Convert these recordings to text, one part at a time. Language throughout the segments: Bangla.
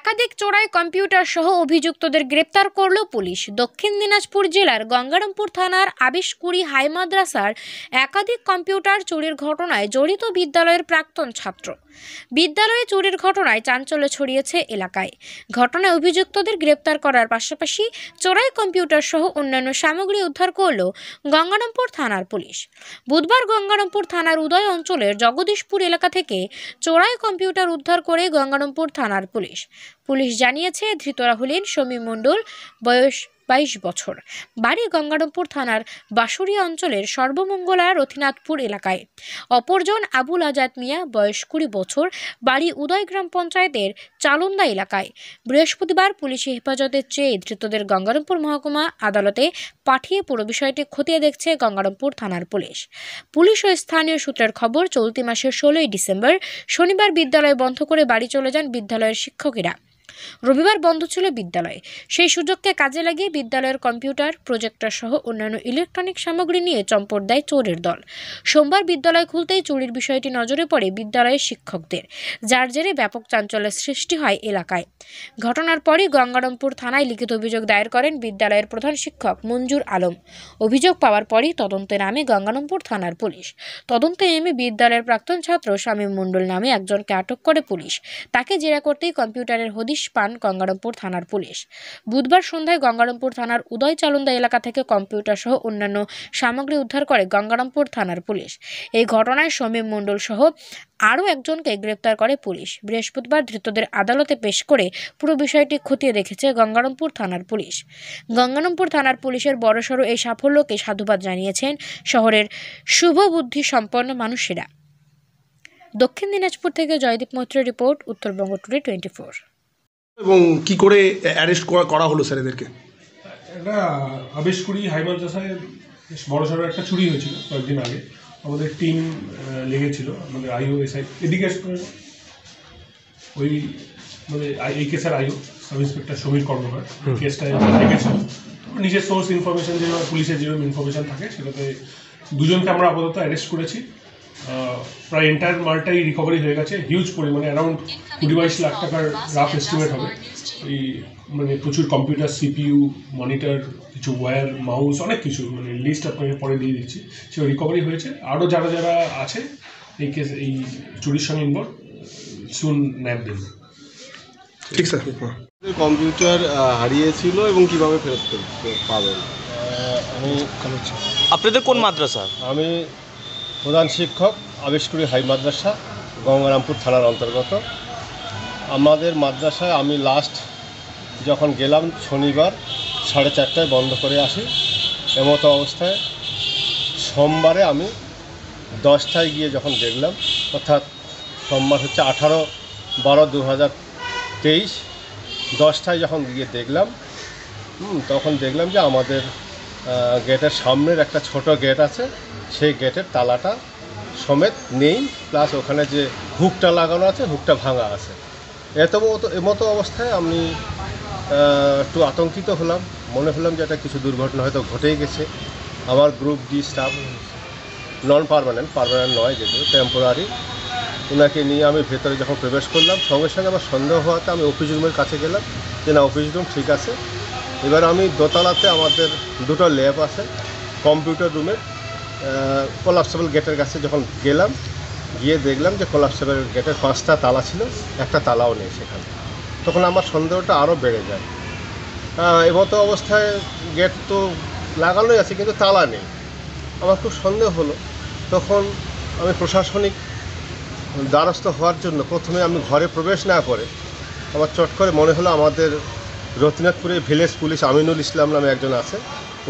একাধিক চোরাই কম্পিউটার সহ অভিযুক্তদের গ্রেপ্তার করল পুলিশ। দক্ষিণ দিনাজপুর জেলার গঙ্গারামপুর থানার আবিশকুড়ি হাই মাদ্রাসার একাধিক কম্পিউটার চুরির ঘটনায় জড়িত বিদ্যালয়ের প্রাক্তন ছাত্র। বিদ্যালয়ে চুরির ঘটনায় চাঞ্চল্য ছড়িয়েছে এলাকায়। ঘটনায় অভিযুক্তদের গ্রেপ্তার করার পাশাপাশি চোরাই কম্পিউটার সহ অন্যান্য সামগ্রী উদ্ধার করল গঙ্গারামপুর থানার পুলিশ। বুধবার গঙ্গারামপুর থানার উদয় অঞ্চলের জগদীশপুর এলাকা থেকে চোরাই কম্পিউটার উদ্ধার করে গঙ্গারামপুর থানার পুলিশ জানিয়েছে, ধৃতরা হলেন সমীর মণ্ডল, বয়স 22 বছর, বাড়ি গঙ্গারামপুর থানার বাঁশুড়িয়া অঞ্চলের সর্বমঙ্গলা রথীনাথপুর এলাকায়। অপরজন আবুল আজাদ মিয়া, বয়স 20 বছর, বাড়ি উদয় গ্রাম পঞ্চায়েতের চালন্দা এলাকায়। বৃহস্পতিবার পুলিশি হেফাজতে চেয়ে ধৃতদের গঙ্গারামপুর মহকুমা আদালতে পাঠিয়ে পুরো বিষয়টি খতিয়ে দেখছে গঙ্গারামপুর থানার পুলিশ ও স্থানীয় সূত্রের খবর, চলতি মাসের 16 ডিসেম্বর শনিবার বিদ্যালয় বন্ধ করে বাড়ি চলে যান বিদ্যালয়ের শিক্ষকেরা। রবিবার বন্ধ ছিল বিদ্যালয়। সেই সুযোগকে কাজে লাগিয়ে বিদ্যালয়ের কম্পিউটার, প্রজেক্টর সহ অন্যান্য ইলেকট্রনিক সামগ্রী নিয়ে চম্পট দেয় চোরের দল। সোমবার বিদ্যালয় খুলতেই চুরির বিষয়টি নজরে পড়ে বিদ্যালয়ের শিক্ষকদের, যার জেরে ব্যাপক চাঞ্চল্যের সৃষ্টি হয় এলাকায়। ঘটনার পরই গঙ্গারামপুর থানায় লিখিত অভিযোগ দায়ের করেন বিদ্যালয়ের প্রধান শিক্ষক মঞ্জুর আলম। অভিযোগ পাওয়ার পরই তদন্তে নামে গঙ্গারামপুর থানার পুলিশ। তদন্তে নেমে বিদ্যালয়ের প্রাক্তন ছাত্র সমীর মণ্ডল নামে একজনকে আটক করে পুলিশ। তাকে জেরা করতেই কম্পিউটারের হদিশ পান গঙ্গারামপুর থানার পুলিশ। বুধবার সন্ধ্যায় গঙ্গারামপুর থানার উদয় চালন্দা এলাকা থেকে কম্পিউটার সহ অন্যান্য সামগ্রী উদ্ধার করে গঙ্গারামপুর থানার পুলিশ। এই ঘটনায় সমীর মণ্ডল সহ আরও একজনকে গ্রেপ্তার করে পুলিশ। বৃহস্পতিবার ধৃতদের আদালতে পেশ করে পুরো বিষয়টি খতিয়ে দেখেছে গঙ্গারামপুর থানার পুলিশ। গঙ্গারামপুর থানার পুলিশের বড়সড় এই সাফল্যকে সাধুবাদ জানিয়েছেন শহরের শুভবুদ্ধি সম্পন্ন মানুষেরা। দক্ষিণ দিনাজপুর থেকে জয়দীপ মৈত্রের রিপোর্ট, উত্তরবঙ্গ টুডে 24। এবং কি করে অ্যারেস্ট করা হলো স্যার এদেরকে? একটা আবিশকুড়ি হাই মাদ্রাসায় বেশ বড়সড় একটা চুরি হয়েছিল কয়েকদিন আগে। আমাদের টিম লেগেছিল, আমাদের আইও এসআই এদিকে ওই মানে এই কেসের আইও সাব ইন্সপেক্টর সমীর কর্মকার কেসটা লেগেছিল। নিজের সোর্স ইনফরমেশন যেভাবে পুলিশের যেরকম ইনফরমেশন থাকে সেটাতে দুজনকে আমরা আপাতত অ্যারেস্ট করেছি। প্রায় এন্টায়ার মালটাই রিকভারি হয়ে গেছে। হিউজ পরিমাণে অ্যারাউন্ড 20-22 লাখ টাকার রাফ এস্টিমেট হবে। এই মানে প্রচুর কম্পিউটার, সিপিইউ, মনিটর, কিছু ওয়্যার, মাউস, অনেক কিছু, মানে লিস্ট আপনাকে পরে দিয়ে দিচ্ছি। সেটা রিকভারি হয়েছে। আরও যারা যারা আছে এই কেস, এই চুরির সঙ্গে ইনভলভ, সুন ন্যাপ দেবে। ঠিক স্যার। কম্পিউটার হারিয়েছিল এবং কিভাবে ফেরত পাবেন? আপনাদের কোন মাদ্রাসা? আমি প্রধান শিক্ষক, আবিশকুড়ি হাই মাদ্রাসা, গঙ্গারামপুর থানার অন্তর্গত। আমাদের মাদ্রাসায় আমি লাস্ট যখন গেলাম শনিবার 4:30টায় বন্ধ করে আসি। এমতো অবস্থায় সোমবারে আমি 10টায় গিয়ে যখন দেখলাম, অর্থাৎ সোমবার হচ্ছে 18/12/2023, 10টায় যখন গিয়ে দেখলাম, তখন দেখলাম যে আমাদের গেটের সামনের একটা ছোট গেট আছে, সেই গেটের তালাটা সমেত নেই, প্লাস ওখানে যে হুকটা লাগানো আছে হুকটা ভাঙা আছে। এমতো অবস্থায় আমি একটু আতঙ্কিত হলাম, মনে হলাম যে এটা কিছু দুর্ঘটনা হয়তো ঘটেই গেছে। আমার গ্রুপ ডি স্টাফ, নন পার্মানেন্ট নয়, যেগুলো টেম্পোরারি, ওনাকে নিয়ে আমি ভেতরে যখন প্রবেশ করলাম, সঙ্গে সঙ্গে আমার সন্দেহ হওয়াতে আমি অফিস রুমের কাছে গেলাম যে না, অফিস রুম ঠিক আছে। এবার আমি দোতলাতে আমাদের দুটো ল্যাব আছে, কম্পিউটার রুমের কোলাপসেবল গেটের কাছে যখন গেলাম, গিয়ে দেখলাম যে কোলাপসেবল গেটের 5টা তালা ছিল, একটা তালাও নেই সেখানে। তখন আমার সন্দেহটা আরও বেড়ে যায়। এমতো অবস্থায় গেট তো লাগানোই আছে কিন্তু তালা নেই, আমার খুব সন্দেহ হলো। তখন আমি প্রশাসনিক দ্বারস্থ হওয়ার জন্য প্রথমে আমি ঘরে প্রবেশ না করে আমার চট করে মনে হলো আমাদের রথীনাথপুরে ভিলেজ পুলিশ আমিনুল ইসলাম নামে একজন আছে,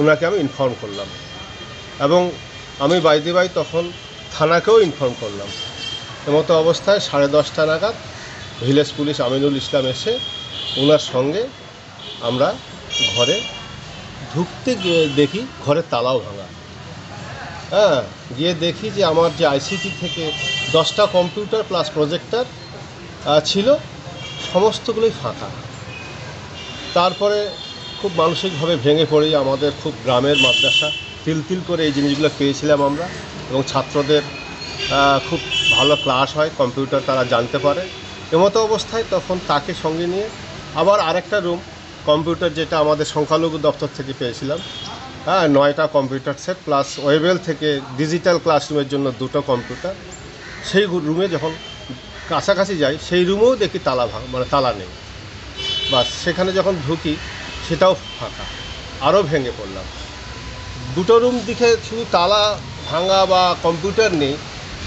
ওনাকে আমি ইনফর্ম করলাম এবং আমি বাই তখন থানাকেও ইনফর্ম করলাম। এমতো অবস্থায় 10:30টা নাগাদ ভিলেজ পুলিশ আমিনুল ইসলাম এসে ওনার সঙ্গে আমরা ঘরে ঢুকতে গিয়ে দেখি ঘরের তালাও ভাঙা। গিয়ে দেখি যে আমার যে আইসিটি থেকে 10টা কম্পিউটার প্লাস প্রজেক্টর ছিল, সমস্তগুলোই ফাঁকা। তারপরে খুব মানসিকভাবে ভেঙে পড়ি। আমাদের খুব গ্রামের মাদ্রাসা, তিল করে এই জিনিসগুলো পেয়েছিলাম আমরা, এবং ছাত্রদের খুব ভালো ক্লাস হয়, কম্পিউটার তারা জানতে পারে। এমতো অবস্থায় তখন তাকে সঙ্গে নিয়ে আবার আরেকটা রুম কম্পিউটার, যেটা আমাদের সংখ্যালঘু দপ্তর থেকে পেয়েছিলাম, হ্যাঁ 9টা কম্পিউটার সেট প্লাস ওয়েবেল থেকে ডিজিটাল ক্লাসরুমের জন্য 2টো কম্পিউটার। সেই রুমে যখন কাছাকাছি যাই সেই রুমেও দেখি তালা নেই। বাস সেখানে যখন ঢুকি সেটাও ফাঁকা, আরও ভেঙে পড়লাম। 2টো রুম দিকে শুধু তালা ভাঙা বা কম্পিউটার নেই,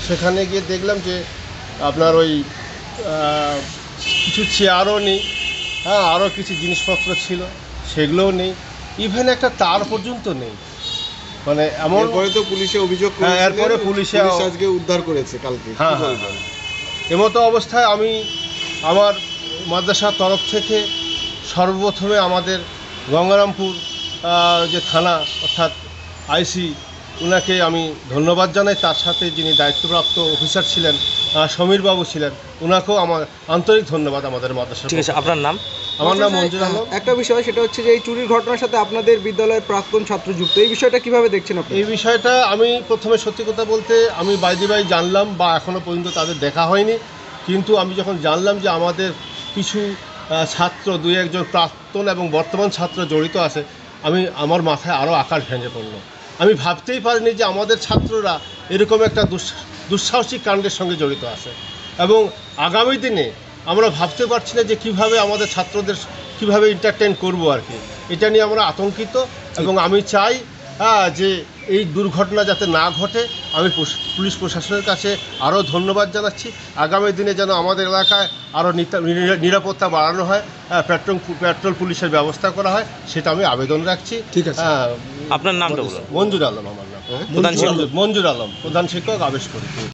সেখানে গিয়ে দেখলাম যে আপনার ওই কিছু চেয়ারও নেই, হ্যাঁ আরও কিছু জিনিসপত্র ছিল সেগুলোও নেই, ইভেন একটা তার পর্যন্ত নেই। মানে এমন এরপরে তো পুলিশে অভিযোগ হ্যাঁ, এরপরে পুলিশ আজকে উদ্ধার করেছে কালকে। হ্যাঁ হ্যাঁ হ্যাঁ। এমতো অবস্থায় আমি আমার মাদ্রাসার তরফ থেকে সর্বপ্রথমে আমাদের গঙ্গারামপুর যে থানা অর্থাৎ আইসি ওনাকে আমি ধন্যবাদ জানাই। তার সাথে যিনি দায়িত্বপ্রাপ্ত অফিসার ছিলেন সমীরবাবু ছিলেন, ওনাকেও আমার আন্তরিক ধন্যবাদ আমাদের মাদ্রাসা। ঠিক আছে, আপনার নাম? আমার নাম মঞ্জুর আলম। একটা বিষয় সেটা হচ্ছে যে এই চুরির ঘটনার সাথে আপনাদের বিদ্যালয়ের প্রাক্তন ছাত্র যুক্ত, এই বিষয়টা কিভাবে দেখছেন আপনি? এই বিষয়টা আমি প্রথমে সত্যি কথা বলতে আমি বাইদি জানলাম, বা এখনও পর্যন্ত তাদের দেখা হয়নি, কিন্তু আমি যখন জানলাম যে আমাদের কিছু ছাত্র 2-1জন প্রাক্তন এবং বর্তমান ছাত্র জড়িত আছে, আমার মাথায় আরও আকাশ ভেঙে পড়লো। আমি ভাবতেই পারিনি যে আমাদের ছাত্ররা এরকম একটা দুঃসাহসিক কাণ্ডের সঙ্গে জড়িত আছে, এবং আগামী দিনে আমরা ভাবতে পারছি না যে কিভাবে আমাদের ছাত্রদের কিভাবে এন্টারটেইন করব আর কি। এটা নিয়ে আমরা আতঙ্কিত, এবং আমি চাই যে এই দুর্ঘটনা যাতে না ঘটে। আমি পুলিশ প্রশাসনের কাছে আরও ধন্যবাদ জানাচ্ছি। আগামী দিনে যেন আমাদের এলাকায় আরও নিরাপত্তা বাড়ানো হয়, পেট্রোল পুলিশের ব্যবস্থা করা হয়, সেটা আমি আবেদন রাখছি। ঠিক আছে। আপনার নামটা বলুন। মঞ্জুর আলম আমার নাম। মঞ্জুর আলম, প্রধান শিক্ষক আবেশকুড়ি।